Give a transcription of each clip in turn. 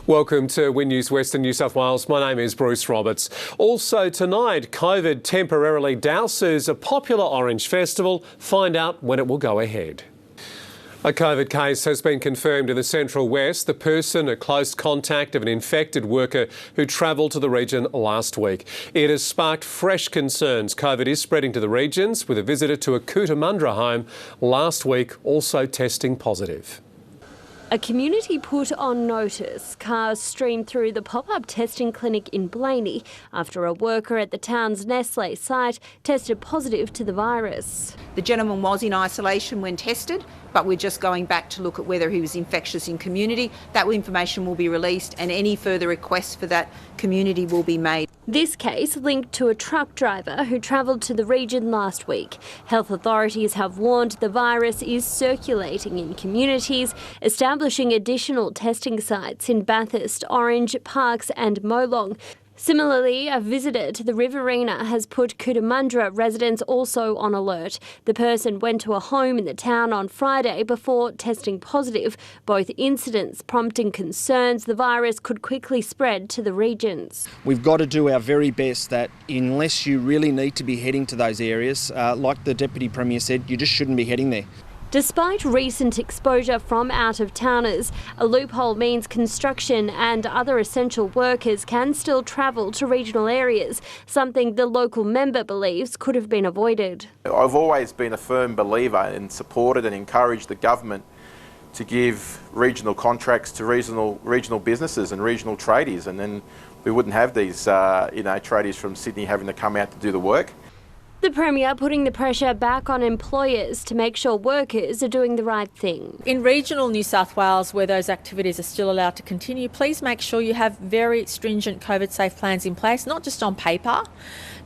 Welcome to Win News Western New South Wales. My name is Bruce Roberts. Also tonight, COVID temporarily douses a popular Orange festival. Find out when it will go ahead. A COVID case has been confirmed in the Central West. The person, a close contact of an infected worker who travelled to the region last week. It has sparked fresh concerns. COVID is spreading to the regions, with a visitor to a Cootamundra home last week also testing positive. A community put on notice. Cars streamed through the pop-up testing clinic in Blaney after a worker at the town's Nestle site tested positive to the virus. The gentleman was in isolation when tested, but we're just going back to look at whether he was infectious in community. That information will be released and any further requests for that community will be made. This case linked to a truck driver who travelled to the region last week. Health authorities have warned the virus is circulating in communities, establishing additional testing sites in Bathurst, Orange, Parkes and Molong. Similarly, a visitor to the Riverina has put Cootamundra residents also on alert. The person went to a home in the town on Friday before testing positive, both incidents prompting concerns the virus could quickly spread to the regions. We've got to do our very best that unless you really need to be heading to those areas, like the Deputy Premier said, you just shouldn't be heading there. Despite recent exposure from out-of-towners, a loophole means construction and other essential workers can still travel to regional areas, something the local member believes could have been avoided. I've always been a firm believer and supported and encouraged the government to give regional contracts to regional businesses and regional tradies, and then we wouldn't have these tradies from Sydney having to come out to do the work. The Premier putting the pressure back on employers to make sure workers are doing the right thing. In regional New South Wales, where those activities are still allowed to continue, please make sure you have very stringent COVID-safe plans in place, not just on paper,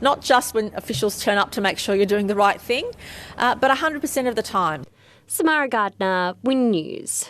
not just when officials turn up to make sure you're doing the right thing, but 100% of the time. Samara Gardner, Win News.